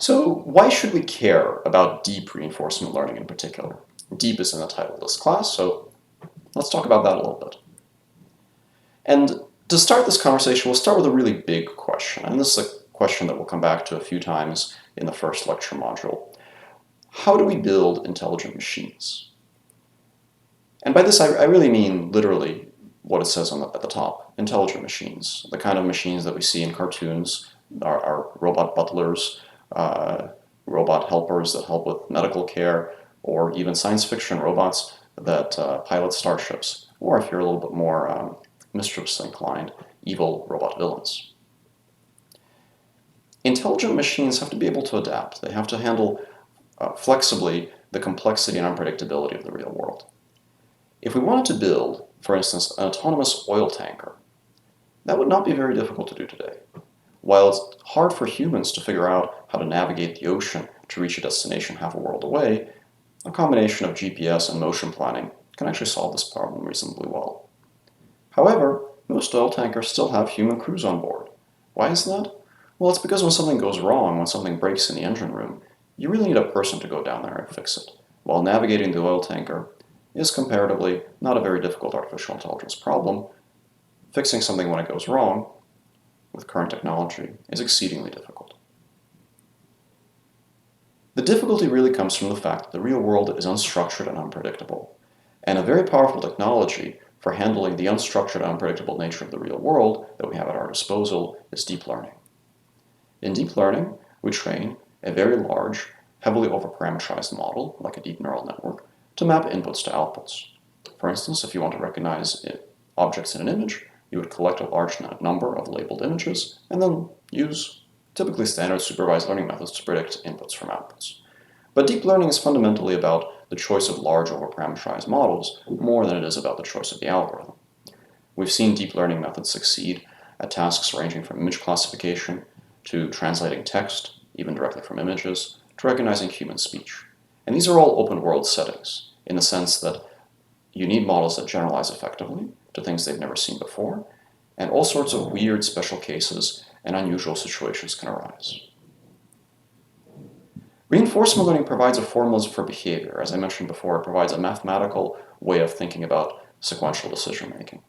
So why should we care about deep reinforcement learning in particular? Deep is in the title of this class, so let's talk about that a little bit. And to start this conversation, we'll start with a really big question, and this is a question that we'll come back to a few times in the first lecture module. How do we build intelligent machines? And by this, I really mean literally what it says at the top, intelligent machines, the kind of machines that we see in cartoons, our robot butlers, robot helpers that help with medical care, or even science fiction robots that pilot starships, or if you're a little bit more mischievously inclined, evil robot villains. Intelligent machines have to be able to adapt. They have to handle flexibly the complexity and unpredictability of the real world. If we wanted to build, for instance, an autonomous oil tanker, that would not be very difficult to do today. While it's hard for humans to figure out how to navigate the ocean to reach a destination half a world away, a combination of GPS and motion planning can actually solve this problem reasonably well. However, most oil tankers still have human crews on board. Why is that? Well, it's because when something goes wrong, when something breaks in the engine room, you really need a person to go down there and fix it, while navigating the oil tanker is comparatively not a very difficult artificial intelligence problem. Fixing something when it goes wrong with current technology is exceedingly difficult. The difficulty really comes from the fact that the real world is unstructured and unpredictable, and a very powerful technology for handling the unstructured and unpredictable nature of the real world that we have at our disposal is deep learning. In deep learning, we train a very large, heavily overparameterized model, like a deep neural network, to map inputs to outputs. For instance, if you want to recognize objects in an image, you would collect a large number of labeled images and then use typically standard supervised learning methods to predict inputs from outputs. But deep learning is fundamentally about the choice of large overparameterized models more than it is about the choice of the algorithm. We've seen deep learning methods succeed at tasks ranging from image classification to translating text, even directly from images, to recognizing human speech. And these are all open world settings, in the sense that you need models that generalize effectively to things they've never seen before, and all sorts of weird special cases and unusual situations can arise. Reinforcement learning provides a formula for behavior. As I mentioned before, it provides a mathematical way of thinking about sequential decision making.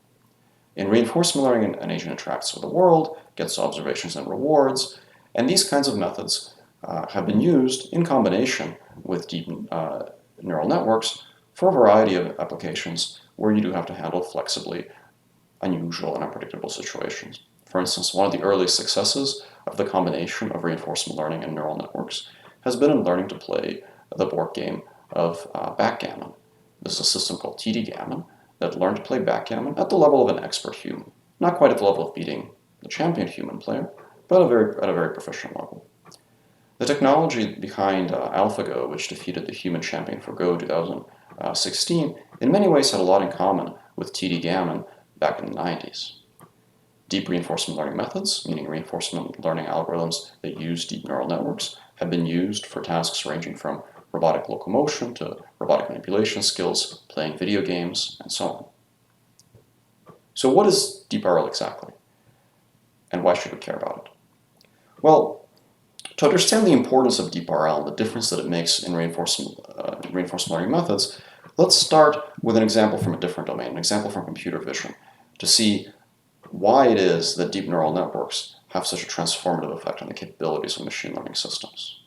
In reinforcement learning, an agent interacts with the world, gets observations and rewards, and these kinds of methods have been used in combination with deep neural networks for a variety of applications where you do have to handle flexibly unusual and unpredictable situations. For instance, one of the earliest successes of the combination of reinforcement learning and neural networks has been in learning to play the board game of backgammon. This is a system called TD Gammon that learned to play backgammon at the level of an expert human. Not quite at the level of beating the champion human player, but at a very proficient level. The technology behind AlphaGo, which defeated the human champion for Go 2016, in many ways had a lot in common with TD Gammon back in the 90s. Deep reinforcement learning methods, meaning reinforcement learning algorithms that use deep neural networks, have been used for tasks ranging from robotic locomotion to robotic manipulation skills, playing video games, and so on. So what is DeepRL exactly? And why should we care about it? Well, to understand the importance of DeepRL and the difference that it makes in reinforcement learning methods, let's start with an example from a different domain, an example from computer vision, to see why it is that deep neural networks have such a transformative effect on the capabilities of machine learning systems.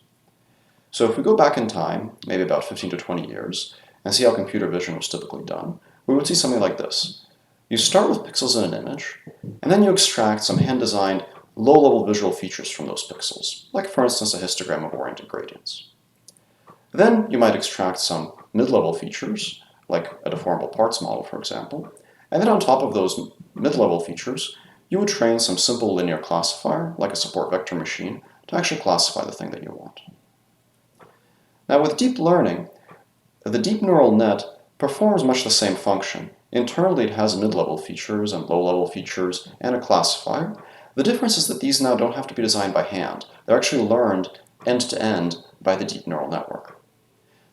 So if we go back in time, maybe about 15 to 20 years, and see how computer vision was typically done, we would see something like this. You start with pixels in an image, and then you extract some hand-designed low-level visual features from those pixels, like for instance a histogram of oriented gradients. Then you might extract some mid-level features, like a deformable parts model, for example, and then on top of those mid-level features, you would train some simple linear classifier, like a support vector machine, to actually classify the thing that you want. Now with deep learning, the deep neural net performs much the same function. Internally it has mid-level features and low-level features and a classifier. The difference is that these now don't have to be designed by hand. They're actually learned end-to-end by the deep neural network.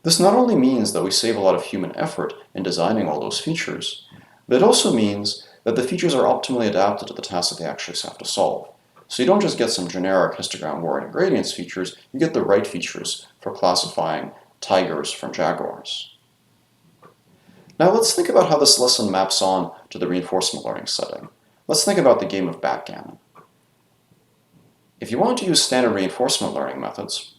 This not only means that we save a lot of human effort in designing all those features, but it also means that the features are optimally adapted to the tasks that they actually have to solve. So you don't just get some generic histogram warring gradients features, you get the right features for classifying tigers from jaguars. Now let's think about how this lesson maps on to the reinforcement learning setting. Let's think about the game of backgammon. If you wanted to use standard reinforcement learning methods,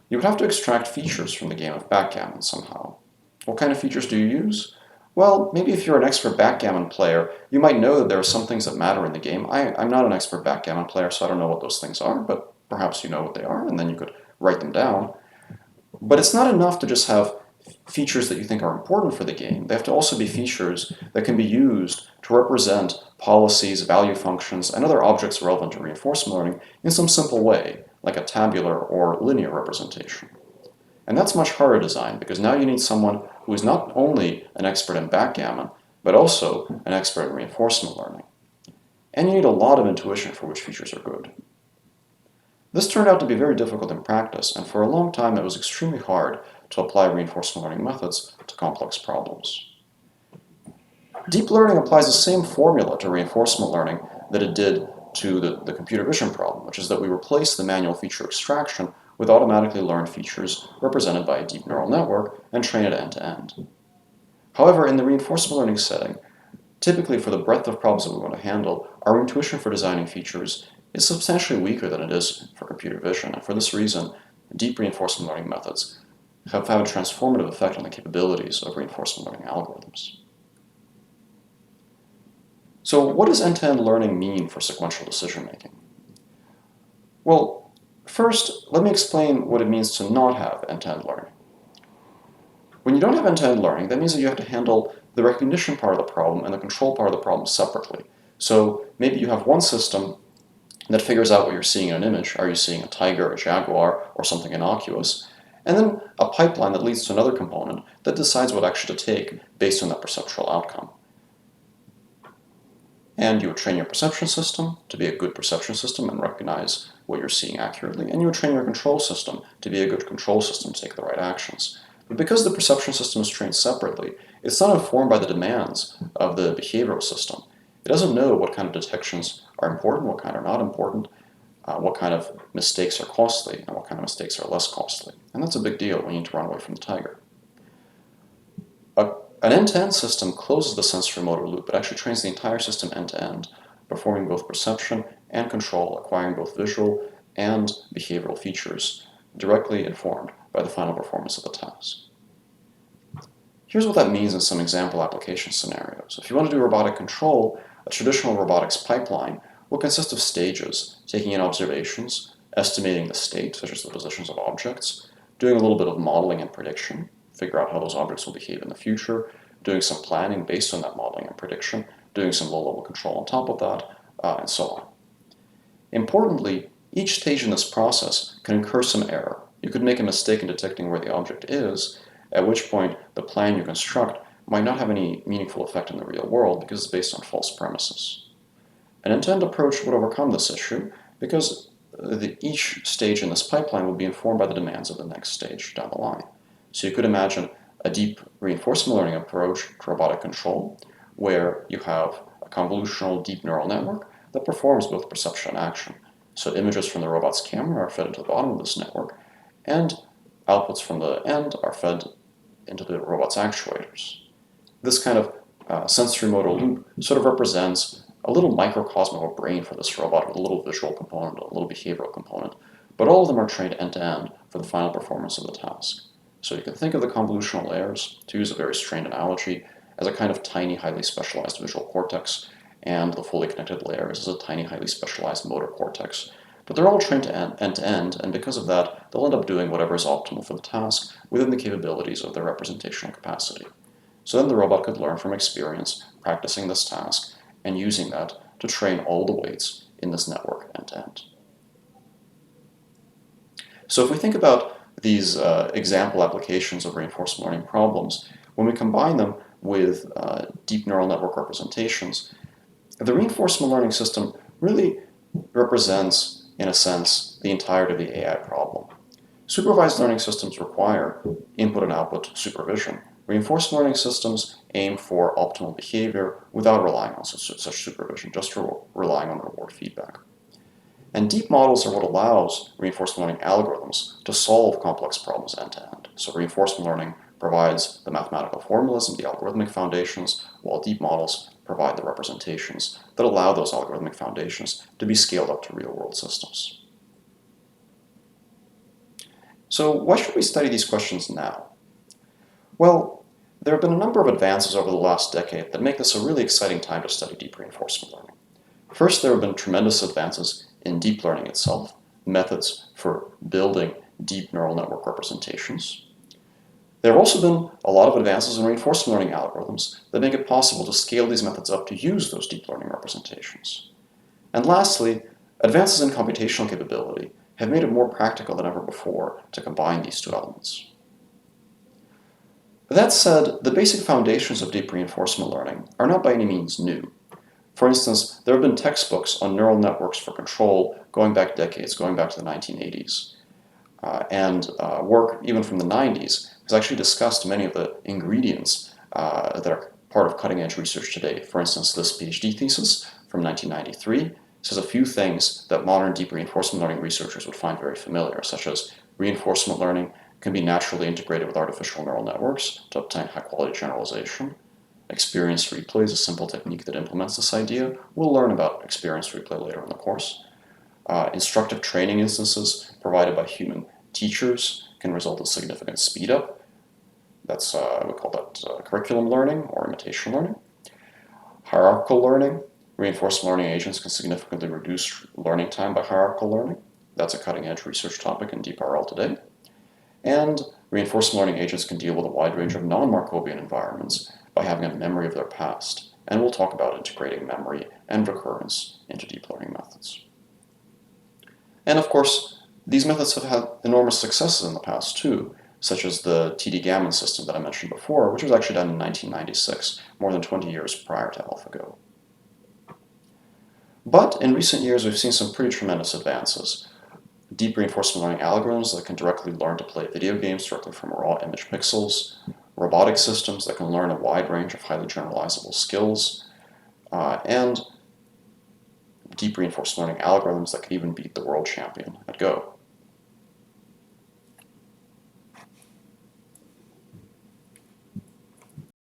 you would have to extract features from the game of backgammon somehow. What kind of features do you use? Well, maybe if you're an expert backgammon player, you might know that there are some things that matter in the game. I'm not an expert backgammon player, so I don't know what those things are, but perhaps you know what they are, and then you could write them down. But it's not enough to just have features that you think are important for the game. They have to also be features that can be used to represent policies, value functions, and other objects relevant to reinforcement learning in some simple way, like a tabular or linear representation. And that's much harder to design because now you need someone who is not only an expert in backgammon, but also an expert in reinforcement learning. And you need a lot of intuition for which features are good. This turned out to be very difficult in practice, and for a long time it was extremely hard to apply reinforcement learning methods to complex problems. Deep learning applies the same formula to reinforcement learning that it did to the computer vision problem, which is that we replace the manual feature extraction with automatically learned features represented by a deep neural network and train it end-to-end. However, in the reinforcement learning setting, typically for the breadth of problems that we want to handle, our intuition for designing features is substantially weaker than it is for computer vision, and for this reason, deep reinforcement learning methods have had a transformative effect on the capabilities of reinforcement learning algorithms. So what does end-to-end learning mean for sequential decision-making? Well, first, let me explain what it means to not have end-to-end learning. When you don't have end-to-end learning, that means that you have to handle the recognition part of the problem and the control part of the problem separately. So maybe you have one system that figures out what you're seeing in an image. Are you seeing a tiger, a jaguar, or something innocuous? And then a pipeline that leads to another component that decides what action to take based on that perceptual outcome. And you would train your perception system to be a good perception system and recognize what you're seeing accurately. And you would train your control system to be a good control system to take the right actions. But because the perception system is trained separately, it's not informed by the demands of the behavioral system. It doesn't know what kind of detections are important, what kind are not important, what kind of mistakes are costly, and what kind of mistakes are less costly. And that's a big deal when you need to run away from the tiger. An end-to-end system closes the sensory motor loop. It actually trains the entire system end-to-end, performing both perception and control, acquiring both visual and behavioral features, directly informed by the final performance of the task. Here's what that means in some example application scenarios. If you want to do robotic control, a traditional robotics pipeline will consist of stages, taking in observations, estimating the state, such as the positions of objects, doing a little bit of modeling and prediction, figure out how those objects will behave in the future, doing some planning based on that modeling and prediction, doing some low-level control on top of that, and so on. Importantly, each stage in this process can incur some error. You could make a mistake in detecting where the object is, at which point the plan you construct might not have any meaningful effect in the real world because it's based on false premises. An end-to-end approach would overcome this issue because each stage in this pipeline would be informed by the demands of the next stage down the line. So you could imagine a deep reinforcement learning approach to robotic control where you have a convolutional deep neural network that performs both perception and action. So images from the robot's camera are fed into the bottom of this network, and outputs from the end are fed into the robot's actuators. This kind of sensory motor loop sort of represents a little microcosm of a brain for this robot with a little visual component, a little behavioral component, but all of them are trained end-to-end for the final performance of the task. So you can think of the convolutional layers, to use a very strained analogy, as a kind of tiny, highly specialized visual cortex, and the fully connected layers as a tiny, highly specialized motor cortex. But they're all trained end-to-end, and because of that, they'll end up doing whatever is optimal for the task within the capabilities of their representational capacity. So then the robot could learn from experience, practicing this task, and using that to train all the weights in this network end-to-end. So if we think about these example applications of reinforcement learning problems, when we combine them with deep neural network representations, the reinforcement learning system really represents, in a sense, the entirety of the AI problem. Supervised learning systems require input and output supervision. Reinforcement learning systems aim for optimal behavior without relying on such supervision, just relying on reward feedback. And deep models are what allows reinforcement learning algorithms to solve complex problems end-to-end. So reinforcement learning provides the mathematical formulas and the algorithmic foundations, while deep models provide the representations that allow those algorithmic foundations to be scaled up to real-world systems. So why should we study these questions now? Well, there have been a number of advances over the last decade that make this a really exciting time to study deep reinforcement learning. First, there have been tremendous advances in deep learning itself, methods for building deep neural network representations. There have also been a lot of advances in reinforcement learning algorithms that make it possible to scale these methods up to use those deep learning representations. And lastly, advances in computational capability have made it more practical than ever before to combine these two elements. That said, the basic foundations of deep reinforcement learning are not by any means new. For instance, there have been textbooks on neural networks for control going back decades, going back to the 1980s. Work even from the 90s has actually discussed many of the ingredients that are part of cutting-edge research today. For instance, this PhD thesis from 1993 says a few things that modern deep reinforcement learning researchers would find very familiar, such as reinforcement learning can be naturally integrated with artificial neural networks to obtain high-quality generalization. Experience replay is a simple technique that implements this idea. We'll learn about experience replay later in the course. Instructive training instances provided by human teachers can result in significant speed up. That's, we call that curriculum learning or imitation learning. Hierarchical learning. Reinforcement learning agents can significantly reduce learning time by hierarchical learning. That's a cutting-edge research topic in DeepRL today. And reinforcement learning agents can deal with a wide range of non-Markovian environments by having a memory of their past. And we'll talk about integrating memory and recurrence into deep learning methods. And of course, these methods have had enormous successes in the past too, such as the TD-Gammon system that I mentioned before, which was actually done in 1996, more than 20 years prior to AlphaGo. But in recent years, we've seen some pretty tremendous advances. Deep reinforcement learning algorithms that can directly learn to play video games directly from raw image pixels, robotic systems that can learn a wide range of highly generalizable skills, and deep reinforcement learning algorithms that can even beat the world champion at Go.